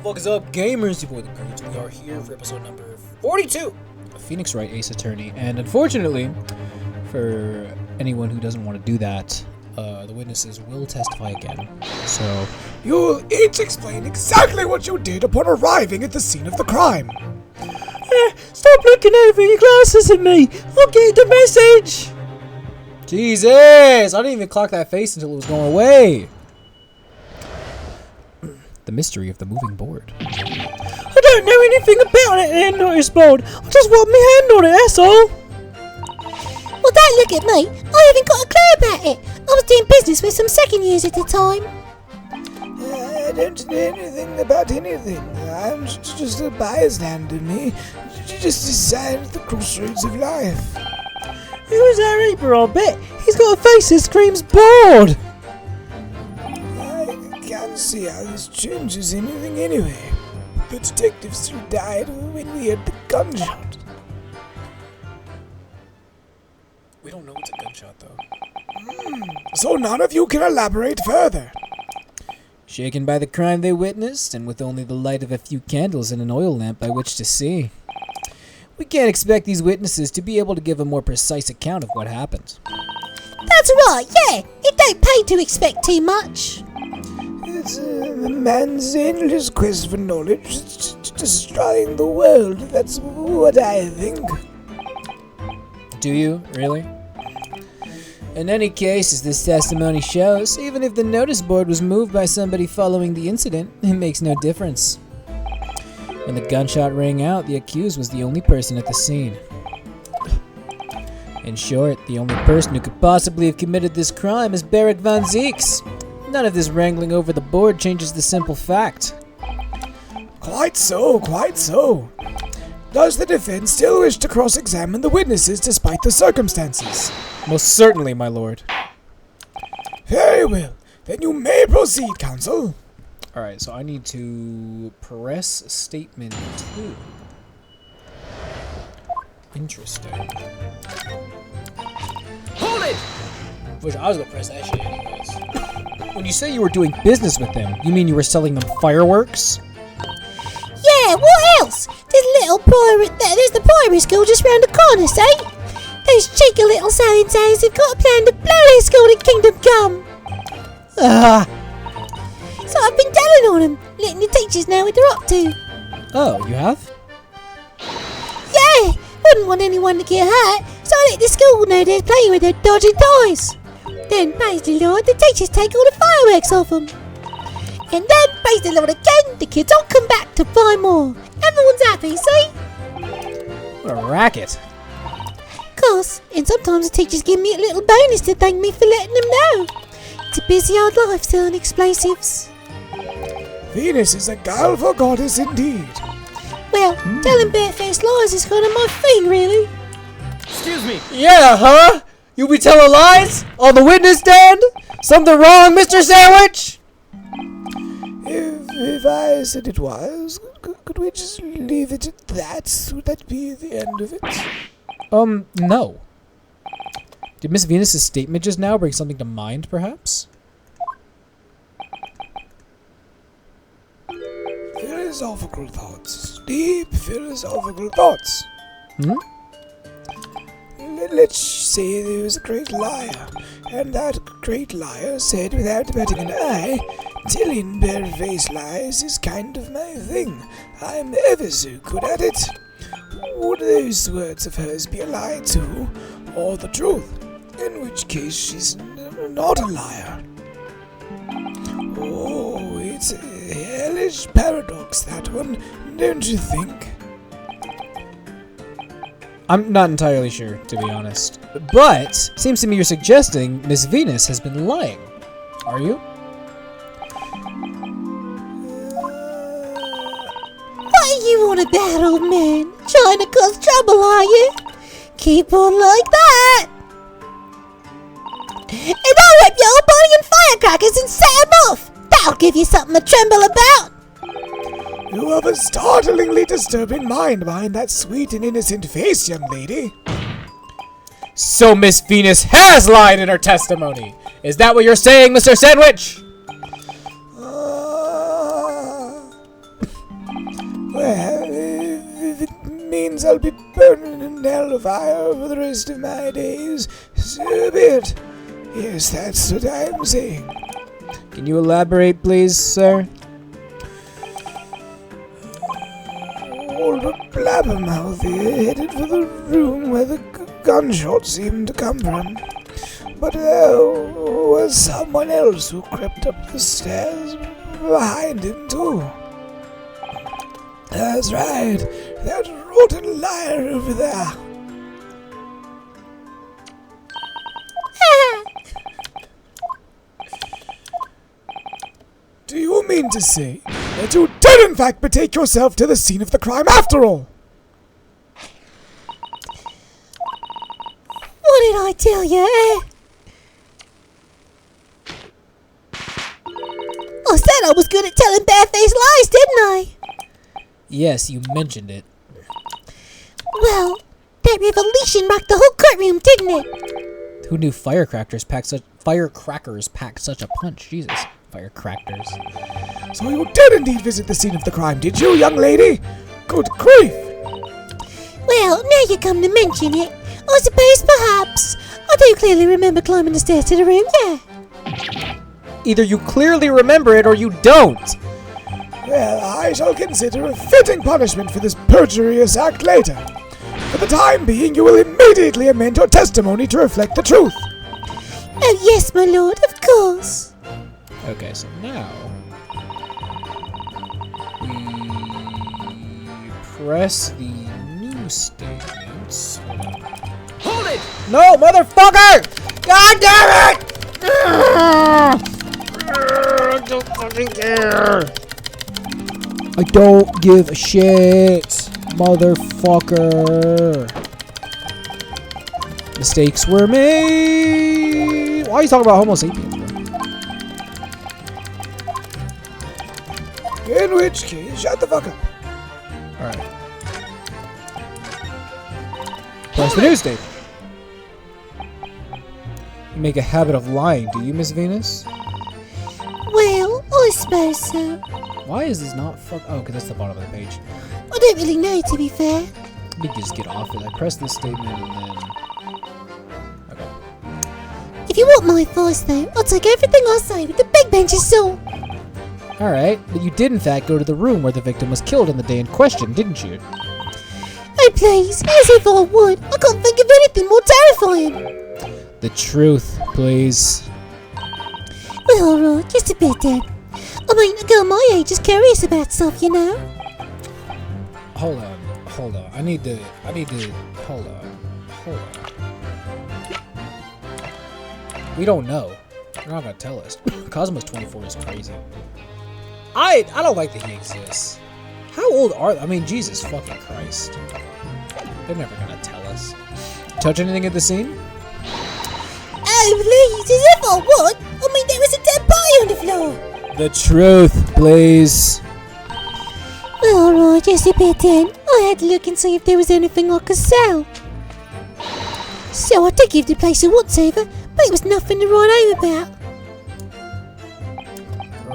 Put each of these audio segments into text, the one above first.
fuck is up, gamers? Your boy the Purge. We are here for episode number 42 of Phoenix Wright Ace Attorney. And unfortunately, for anyone who doesn't want to do that, the witnesses will testify again. So, you'll each explain exactly what you did upon arriving at the scene of the crime. Stop looking over your glasses at me! I'll get the message! Jesus! I didn't even clock that face until it was going away. The mystery of the moving board. I don't know anything about it and notice board. I just want my hand on it, that's all. Well, don't look at me. I haven't got a clue about it. I was doing business with some second years at the time. I don't know anything about anything. I'm just a bystander, me. Just decided at the crossroads of life. Who is that reaper, I bet? He's got a face that screams bored. I can't see how this changes anything anyway. The detective still died when we heard the gunshot. We don't know it's a gunshot, though. So none of you can elaborate further. Shaken by the crime they witnessed, and with only the light of a few candles and an oil lamp by which to see, we can't expect these witnesses to be able to give a more precise account of what happened. That's right, yeah. It don't pay to expect too much. It's a man's endless quest for knowledge, destroying the world. That's what I think. Do you, really? In any case, as this testimony shows, even if the notice board was moved by somebody following the incident, it makes no difference. When the gunshot rang out, the accused was the only person at the scene. In short, the only person who could possibly have committed this crime is Barrick Van Zeeks. None of this wrangling over the board changes the simple fact. Quite so, quite so. Does the defense still wish to cross-examine the witnesses despite the circumstances? Most certainly, my lord. Very well. Then you may proceed, counsel. Alright, so I need to press statement 2. Interesting. Hold it! Which I was gonna press that shit anyways. When you say you were doing business with them, you mean you were selling them fireworks? Yeah, what else? There's the primary school just round the corner, see? Those cheeky little so-and-sos have got a plan to blow their school to kingdom come. So I've been telling on them, letting the teachers know what they're up to. Oh, you have? Yeah, wouldn't want anyone to get hurt, so I let the school know they're playing with their dodgy toys. Then, praise the Lord, the teachers take all the fireworks off them. And then, praise the Lord again, the kids all come back to buy more. Everyone's happy, see? What a racket. Course, and sometimes the teachers give me a little bonus to thank me for letting them know. It's a busy old life selling explosives. Venus is a guileful goddess indeed. Well, telling barefaced lies is kind of my thing, really. Excuse me. Yeah, huh? You be telling lies? On the witness stand? Something wrong, Mr. Sandwich? If I said it was, could we just leave it at that? Would that be the end of it? No. Did Miss Venus's statement just now bring something to mind, perhaps? Philosophical thoughts. Deep philosophical thoughts. Let's say there was a great liar, and that great liar said without batting an eye, telling bare-faced lies is kind of my thing. I'm ever so good at it. Would those words of hers be a lie too, or the truth? In which case she's not a liar. Oh, it's a hellish paradox, that one, don't you think? I'm not entirely sure, to be honest. But, seems to me you're suggesting Miss Venus has been lying. Are you? What are you on about, old man? Trying to cause trouble, are you? Keep on like that. And I'll whip your body in firecrackers and set 'em off. That'll give you something to tremble about. You have a startlingly disturbing mind behind that sweet and innocent face, young lady. So Miss Venus has lied in her testimony. Is that what you're saying, Mr. Sandwich? Well, if it means I'll be burning in hellfire for the rest of my days, so be it. Yes, that's what I'm saying. Can you elaborate, please, sir? Old Blabbermouth here headed for the room where the gunshots seemed to come from. But there was someone else who crept up the stairs behind him, too. That's right, that rotten liar over there. Do you mean to say that you did in fact betake yourself to the scene of the crime after all? What did I tell you, eh? I said I was good at telling barefaced lies, didn't I? Yes, you mentioned it. Well, that revelation rocked the whole courtroom, didn't it? Who knew firecrackers pack such a punch? Jesus, firecrackers. So you did indeed visit the scene of the crime, did you, young lady? Good grief! Well, now you come to mention it, I suppose perhaps I do clearly remember climbing the stairs to the room, yeah. Either you clearly remember it or you don't. Well, I shall consider a fitting punishment for this perjurious act later. For the time being, you will immediately amend your testimony to reflect the truth. Oh yes, my lord, of course. Okay, so now we press the new statements. Hold it! No, motherfucker! God damn it! I don't fucking care. I don't give a shit, motherfucker. Mistakes were made. Why are you talking about Homo sapiens, bro? In which case, shut the fuck up. Alright. Press the news statement. You make a habit of lying, do you, Miss Venus? Well, I suppose so. Why is this not fuck? Oh, because that's the bottom of the page. I don't really know, to be fair. Let me just get off it. I press this statement and then. Okay. If you want my advice, though, I'll take everything I say with the big bench of salt. Alright, but you did in fact go to the room where the victim was killed on the day in question, didn't you? Oh, please, as if I would. I can't think of anything more terrifying. The truth, please. Well, alright, just a bit then. I mean, a girl my age is curious about stuff, you know? Hold on. I need to, hold on. We don't know. They're not gonna tell us. Cosmos 24 is crazy. I don't like that he exists. How old are they? I mean, Jesus fucking Christ. They're never gonna tell us. Touch anything at the scene? Oh, please, as if I would. I mean, there was a dead body on the floor. The truth, please. Well, alright, just a bit then. I had to look and see if there was anything I could sell. So I did give the place a once-over, but it was nothing to write home about.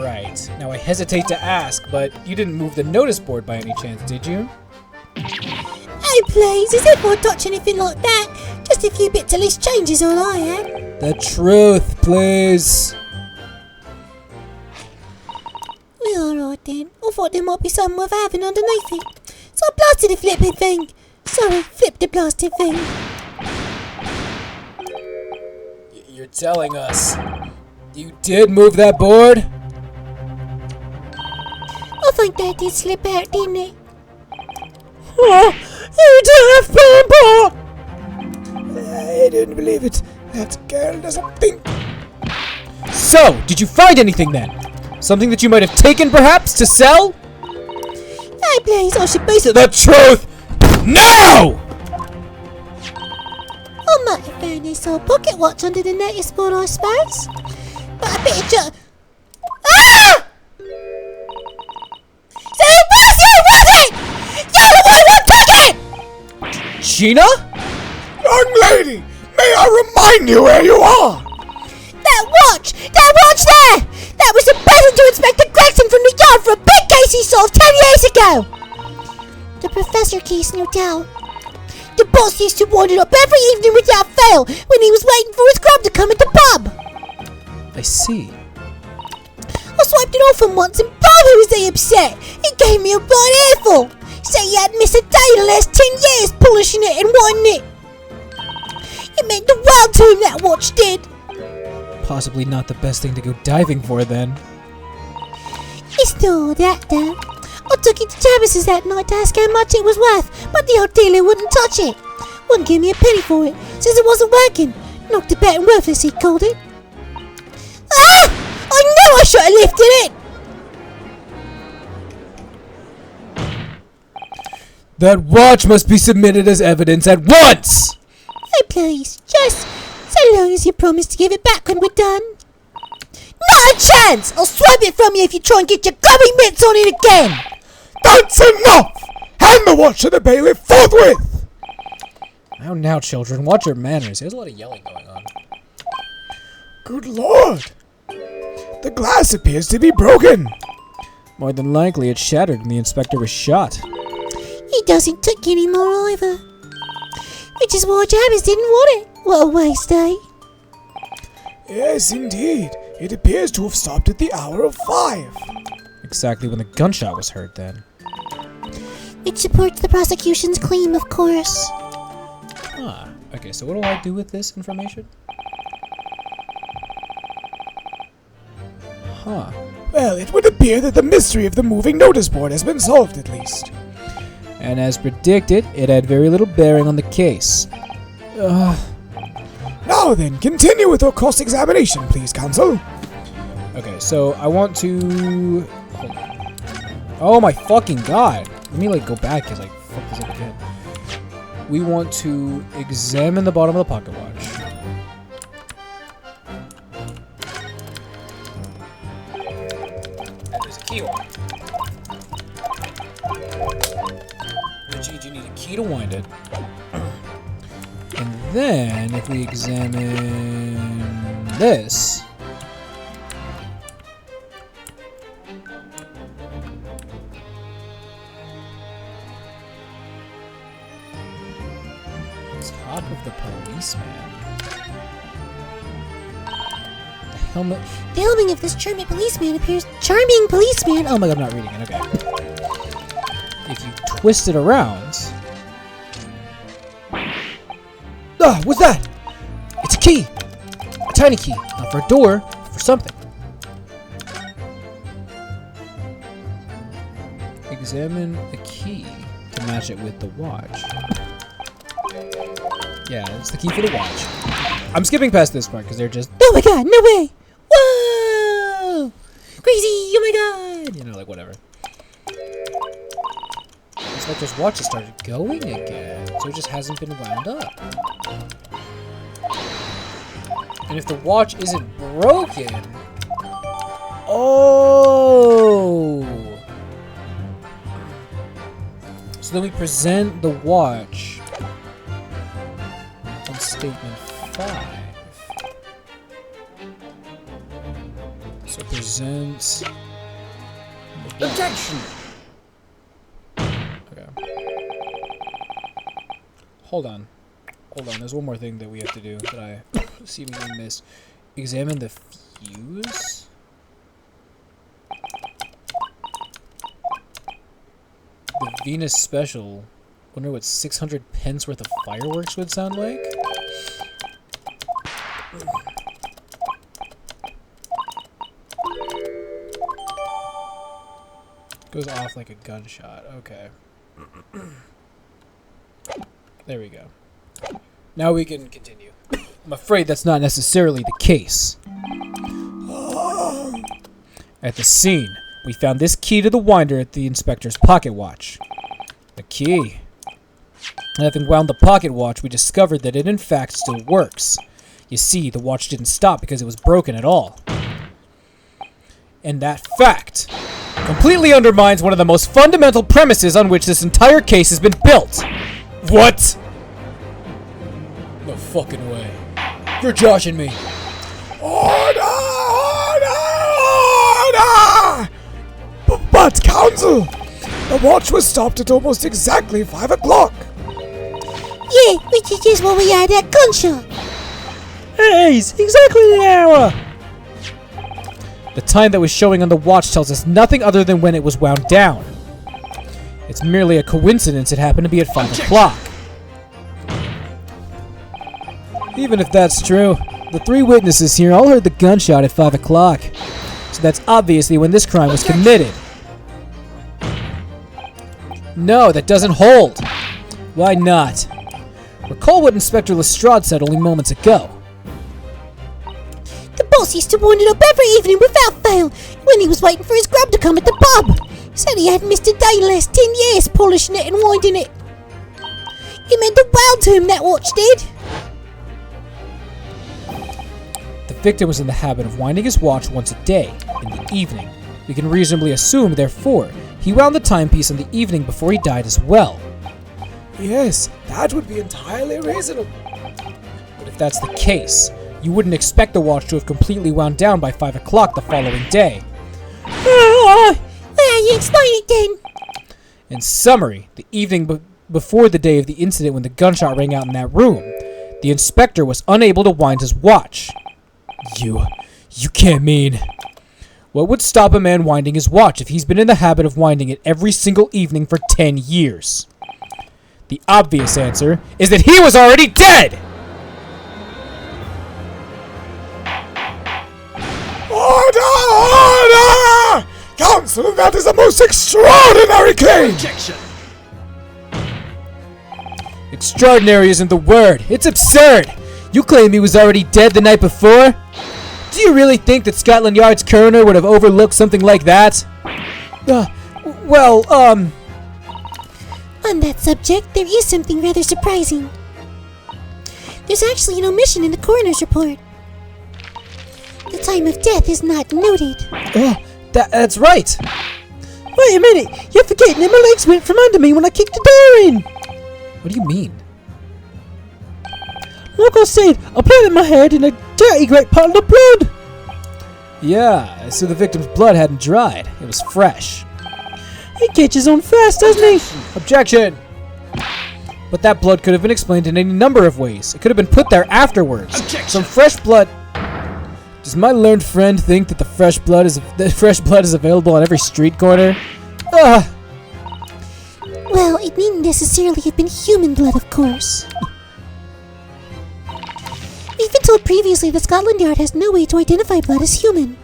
Right. Now I hesitate to ask, but you didn't move the notice board by any chance, did you? Oh, please, as if I'd touch anything like that. Just a few bits of loose changes all I had. The truth, please. Well, alright then. I thought there might be something worth having underneath it. So I blasted the flipping thing. Sorry, flipped the blasted thing. You're telling us you did move that board? I think that did slip out, didn't it? Oh, you daft bamboo! I don't believe it. That girl doesn't think. So, did you find anything then? Something that you might have taken, perhaps, to sell? Oh, please, I should be so. The truth! No! I might have found this old pocket watch under the notice board, I suppose. But I bet it Ah! So it was you, was it? You're the one who took it! Gina? Young lady, may I remind you where you are? That watch there! That was a present to Inspector Gregson from the yard for a big case he solved 10 years ago! The professor case, no doubt. The boss used to wind it up every evening without fail when he was waiting for his grub to come at the pub. I see. I swiped it off him once and boy was he upset. He gave me a right earful. Said he hadn't missed a day in the last 10 years polishing it and winding it. It meant the world to him, that watch did. Possibly not the best thing to go diving for then. It's not all that though. I took it to Travis's that night to ask how much it was worth, but the old dealer wouldn't touch it. Wouldn't give me a penny for it, says it wasn't working. Knocked it back and worthless, he called it. Ah! I knew I should have lifted it! That watch must be submitted as evidence at once! Oh please, just so long as you promise to give it back when we're done. Not a chance! I'll swipe it from you if you try and get your grubby mitts on it again! That's enough! Hand the watch to the bailiff forthwith! Now, children, watch your manners. There's a lot of yelling going on. Good lord! The glass appears to be broken. More than likely, it shattered and the inspector was shot. He doesn't take any more either. Which is why Travis didn't want it. What a waste, eh? Yes, indeed. It appears to have stopped at the hour of 5. Exactly when the gunshot was heard, then. Which supports the prosecution's claim, of course. Ah, okay, so what do I do with this information? Huh. Well, it would appear that the mystery of the moving notice board has been solved at least. And as predicted, it had very little bearing on the case. Now then, continue with your cross-examination, please, counsel. Okay, so I want to... Hold on. Oh my fucking god! Let me, like, go back because I fucked this up again. We want to examine the bottom of the pocket watch. There's a key on it. Which you need a key to wind it. And then, if we examine this... Top of the policeman. The helmet. The helmet of this charming policeman appears... Charming policeman? Oh my god, I'm not reading it. Okay. If you twist it around. Ah, what's that? It's a key. A tiny key. Not for a door, for something. Examine the key to match it with the watch. Yeah, it's the key for the watch. I'm skipping past this part because they're just... Oh my god, no way! Whoa! Crazy! Oh my god! You know, like whatever. It's like this watch has started going again, so it just hasn't been wound up. And if the watch isn't broken... Oh! So then we present the watch on statement 5. So present... Objection! Okay. Hold on. There's one more thing that we have to do that I seemingly missed. Examine the fuse? The Venus Special. Wonder what 600 pence worth of fireworks would sound like? Goes off like a gunshot. Okay. There we go. Now we can continue. I'm afraid that's not necessarily the case. At the scene, we found this key to the winder at the inspector's pocket watch. The key. And having wound the pocket watch, we discovered that it in fact still works. You see, the watch didn't stop because it was broken at all. And that fact completely undermines one of the most fundamental premises on which this entire case has been built. What? No fucking way. You're joshing me. Order! Order! Order! But, counsel, The watch was stopped at almost exactly 5 o'clock. Yeah, which is just when we had that gunshot. It is exactly the hour. The time that was showing on the watch tells us nothing other than when it was wound down. It's merely a coincidence it happened to be at 5 o'clock. Even if that's true, the 3 witnesses here all heard the gunshot at 5 o'clock. So that's obviously when this crime was committed. No, that doesn't hold. Why not? Recall what Inspector Lestrade said only moments ago. The boss used to wind it up every evening without fail when he was waiting for his grub to come at the pub. He said he hadn't missed a day in the last 10 years polishing it and winding it. It meant the world to him, that watch did. The victim was in the habit of winding his watch once a day, in the evening. We can reasonably assume, therefore, he wound the timepiece on the evening before he died as well. Yes, that would be entirely reasonable. But if that's the case, you wouldn't expect the watch to have completely wound down by 5 o'clock the following day. Well, you explain it then. In summary, the evening before the day of the incident when the gunshot rang out in that room, the inspector was unable to wind his watch. You can't mean... What would stop a man winding his watch if he's been in the habit of winding it every single evening for 10 years? The obvious answer is that he was already dead! Order! Counsel, that is a most extraordinary claim! Objection! Extraordinary isn't the word. It's absurd! You claim he was already dead the night before? Do you really think that Scotland Yard's coroner would have overlooked something like that? On that subject, there is something rather surprising. There's actually an omission in the coroner's report. The time of death is not noted. That's right! Wait a minute, you're forgetting that my legs went from under me when I kicked the door in. What do you mean? Like I said, I planted my head in a dirty great puddle of blood. Yeah, so the victim's blood hadn't dried. It was fresh. He catches on fast, doesn't he? Objection! But that blood could have been explained in any number of ways. It could have been put there afterwards. Objection. Some fresh blood... Does my learned friend think that the fresh blood is available on every street corner? Ugh! Well, it needn't necessarily have been human blood, of course. We've been told previously that Scotland Yard has no way to identify blood as human.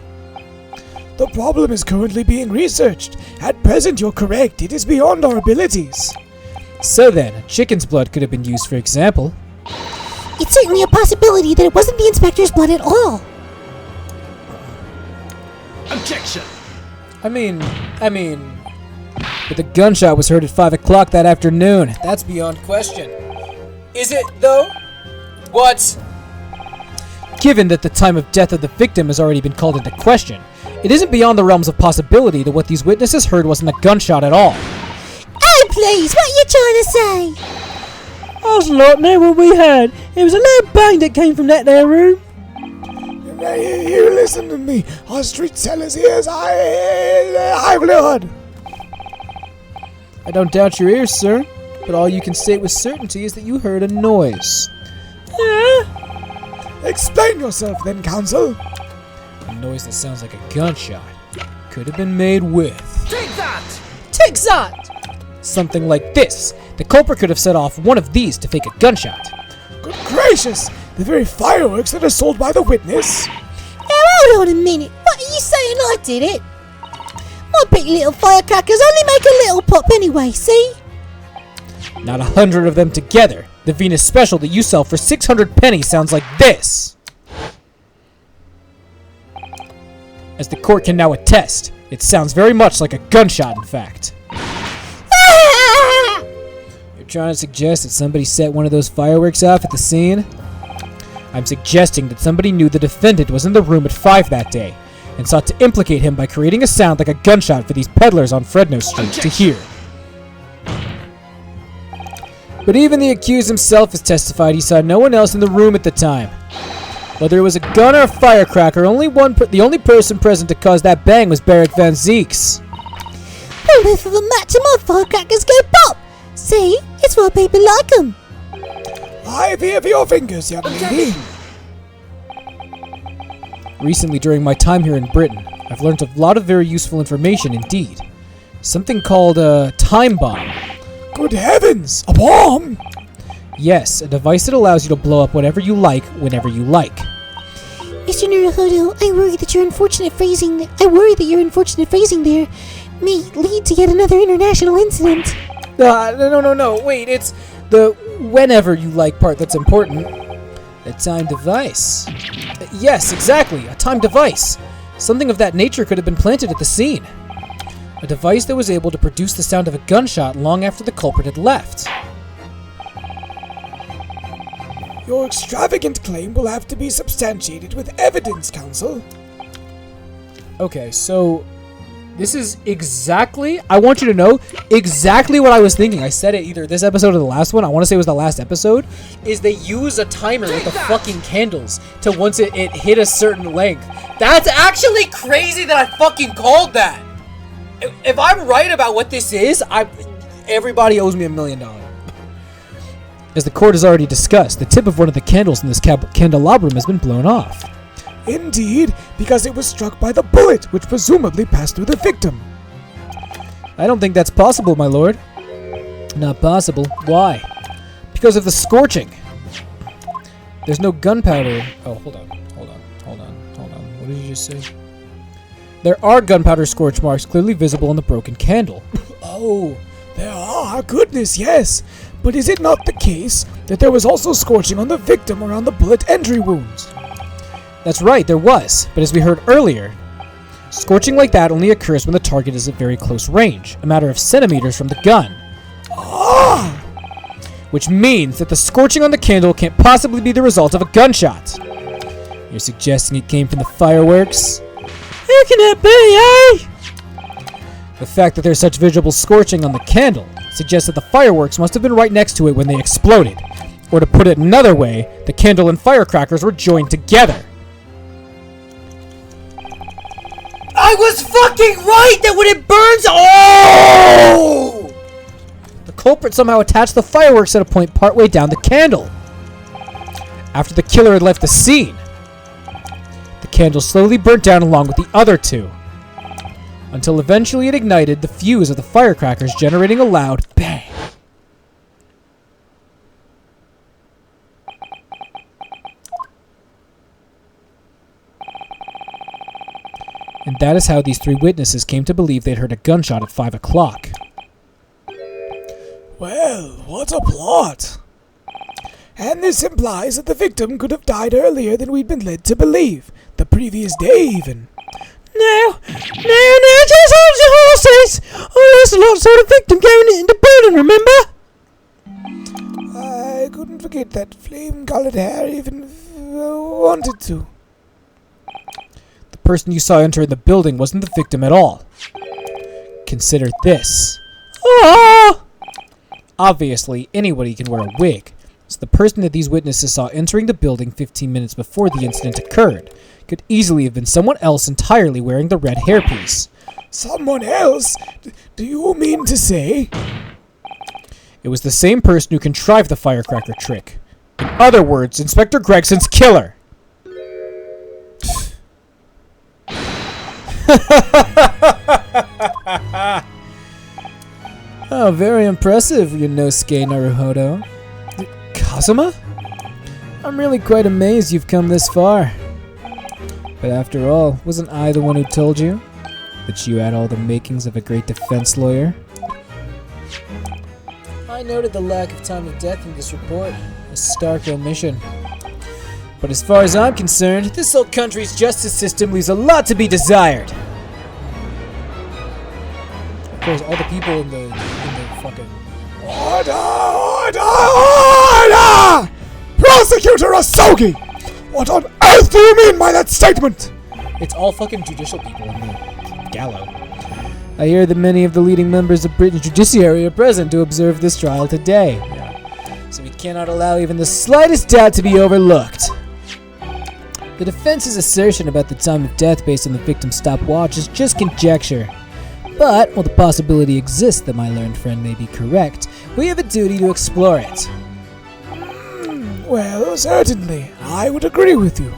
The problem is currently being researched. At present, you're correct. It is beyond our abilities. So then, a chicken's blood could have been used for example. It's certainly a possibility that it wasn't the inspector's blood at all. Objection! I mean... But the gunshot was heard at 5 o'clock that afternoon. That's beyond question. Is it, though? What? Given that the time of death of the victim has already been called into question, it isn't beyond the realms of possibility that what these witnesses heard wasn't a gunshot at all. Oh, please, what are you trying to say? I was a lot near what we had. It was a loud bang that came from that there room. Now, you listen to me. Our street seller's ears, I've heard. I don't doubt your ears, sir, but all you can state with certainty is that you heard a noise. Yeah? Explain yourself then, counsel. A noise that sounds like a gunshot. Could have been made with... Take that! Take that! Something like this. The culprit could have set off one of these to fake a gunshot. Good gracious! The very fireworks that are sold by the witness. Now, hold on a minute. What are you saying I did it? My pretty little firecrackers only make a little pop anyway, see? Not 100 of them together. The Venus special that you sell for 600 pennies sounds like this. As the court can now attest, it sounds very much like a gunshot, in fact. You're trying to suggest that somebody set one of those fireworks off at the scene? I'm suggesting that somebody knew the defendant was in the room at 5 that day, and sought to implicate him by creating a sound like a gunshot for these peddlers on Fredno Street to hear. But even the accused himself has testified he saw no one else in the room at the time. Whether it was a gun or a firecracker, the only person present to cause that bang was Barrick Van Zeeks. Only for the match and my firecrackers go pop. See? It's why people like 'em. I fear for your fingers, young lady. Recently, during my time here in Britain, I've learned a lot of very useful information indeed. Something called a time bomb. Good heavens, a bomb! Yes, a device that allows you to blow up whatever you like, whenever you like. Mr. Naruhodo, I worry that your unfortunate phrasing there may lead to yet another international incident. No, wait, it's the whenever you like part that's important. A time device. Yes, exactly, a time device. Something of that nature could have been planted at the scene. A device that was able to produce the sound of a gunshot long after the culprit had left. Your extravagant claim will have to be substantiated with evidence, Counsel. Okay, so this is exactly, I want you to know exactly what I was thinking. I said it either this episode or the last one. I want to say it was the last episode. Is they use a timer with the fucking candles to once it hit a certain length. That's actually crazy that I fucking called that. If I'm right about what this is, everybody owes me $1 million. As the court has already discussed, the tip of one of the candles in this candelabrum has been blown off. Indeed, because it was struck by the bullet, which presumably passed through the victim. I don't think that's possible, my lord. Not possible. Why? Because of the scorching. There's no gunpowder. Oh, hold on. What did you just say? There are gunpowder scorch marks clearly visible on the broken candle. Oh, there are. Goodness, yes. But is it not the case that there was also scorching on the victim around the bullet entry wounds? That's right, there was. But as we heard earlier, scorching like that only occurs when the target is at very close range, a matter of centimeters from the gun. Ah! Which means that the scorching on the candle can't possibly be the result of a gunshot. You're suggesting it came from the fireworks? How can that be, eh? The fact that there's such visible scorching on the candle suggests that the fireworks must have been right next to it when they exploded. Or to put it another way, the candle and firecrackers were joined together. I was fucking right that when it burns, oh! The culprit somehow attached the fireworks at a point partway down the candle. After the killer had left the scene, the candle slowly burnt down along with the other two, until eventually it ignited the fuse of the firecrackers, generating a loud bang. And that is how these three witnesses came to believe they'd heard a gunshot at 5 o'clock. Well, what a plot. And this implies that the victim could have died earlier than we'd been led to believe. The previous day, even. Now, just hold your horses! Oh, Lancelot saw the victim going into the building, remember? I couldn't forget that flame-colored hair even if I wanted to. The person you saw entering the building wasn't the victim at all. Consider this. Oh! Obviously, anybody can wear a wig, so the person that these witnesses saw entering the building 15 minutes before the incident occurred could easily have been someone else entirely wearing the red hairpiece. Someone else? Do you mean to say? It was the same person who contrived the firecracker trick. In other words, Inspector Gregson's killer. Oh, very impressive, Yonosuke Naruhodo. Kazuma? I'm really quite amazed you've come this far. But after all, wasn't I the one who told you that you had all the makings of a great defense lawyer? I noted the lack of time of death in this report, a stark omission. But as far as I'm concerned, this whole country's justice system leaves a lot to be desired. Of course, all the people in the fucking... Order! Prosecutor Asogi! What on earth do you mean by that statement? It's all fucking judicial people in the gallows. I hear that many of the leading members of Britain's judiciary are present to observe this trial today. Yeah. So we cannot allow even the slightest doubt to be overlooked. The defense's assertion about the time of death based on the victim's stopwatch is just conjecture. But, while the possibility exists that my learned friend may be correct, we have a duty to explore it. Well, certainly. I would agree with you.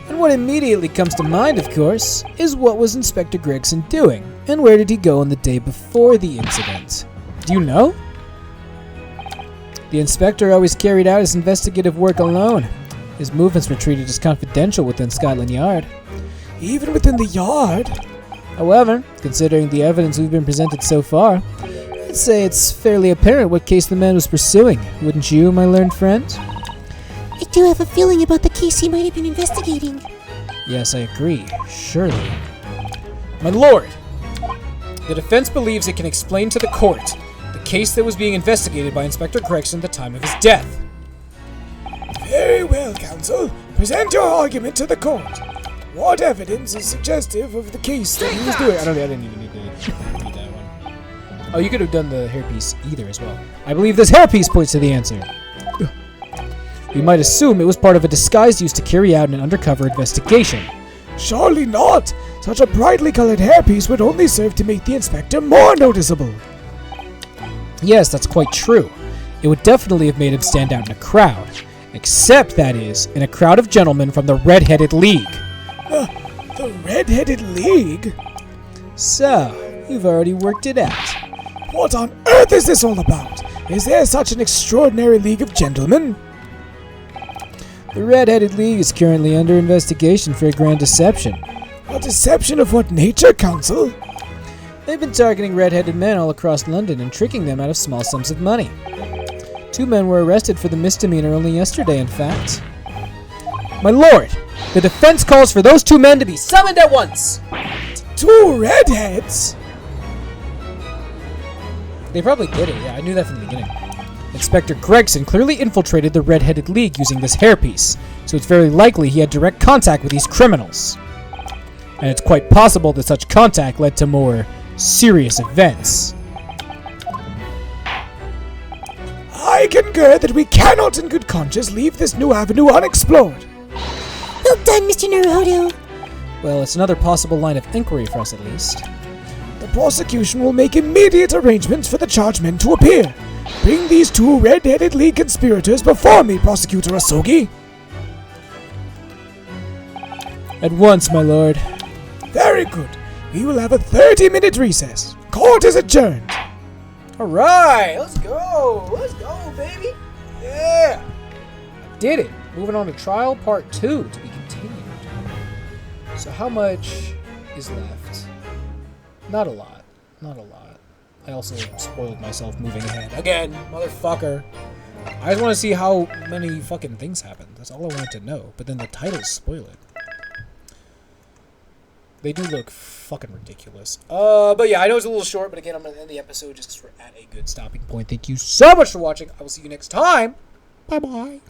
And what immediately comes to mind, of course, is what was Inspector Gregson doing, and where did he go on the day before the incident? Do you know? The inspector always carried out his investigative work alone. His movements were treated as confidential within Scotland Yard. Even within the yard? However, considering the evidence we've been presented so far, I'd say it's fairly apparent what case the man was pursuing, wouldn't you, my learned friend? I do have a feeling about the case he might have been investigating. Yes, I agree. Surely. My lord! The defense believes it can explain to the court the case that was being investigated by Inspector Gregson at the time of his death. Very well, counsel. Present your argument to the court. What evidence is suggestive of the case that he was doing? I didn't even need to read that one. Oh, you could have done the hairpiece either as well. I believe this hairpiece points to the answer. We might assume it was part of a disguise used to carry out an undercover investigation. Surely not. Such a brightly colored hairpiece would only serve to make the inspector more noticeable. Yes, that's quite true. It would definitely have made him stand out in a crowd. Except, that is, in a crowd of gentlemen from the Red-Headed League. The Red-Headed League? So, you've already worked it out. What on earth is this all about? Is there such an extraordinary league of gentlemen? The Red-Headed League is currently under investigation for a grand deception. A deception of what nature, counsel? They've been targeting red-headed men all across London and tricking them out of small sums of money. 2 men were arrested for the misdemeanor only yesterday, in fact. My lord, the defense calls for those 2 men to be summoned at once! 2 redheads? They probably did it, yeah, I knew that from the beginning. Inspector Gregson clearly infiltrated the Red-Headed League using this hairpiece, so it's very likely he had direct contact with these criminals. And it's quite possible that such contact led to more serious events. I concur that we cannot in good conscience leave this new avenue unexplored. Well done, Mr. Naruhodo. Well, it's another possible line of inquiry for us at least. The prosecution will make immediate arrangements for the charged men to appear. Bring these 2 Red-Headed League conspirators before me, Prosecutor Asogi. At once, my lord. Very good. We will have a 30-minute recess. Court is adjourned. Alright, let's go! Let's go, baby! Yeah! Did it! Moving on to trial part 2 to be continued. So how much is left? Not a lot. Not a lot. I also spoiled myself moving ahead. Again, motherfucker. I just want to see how many fucking things happen. That's all I wanted to know. But then the titles spoil it. They do look fucking ridiculous. But yeah, I know it's a little short, but again, I'm going to end the episode just because we're at a good stopping point. Thank you so much for watching. I will see you next time. Bye-bye.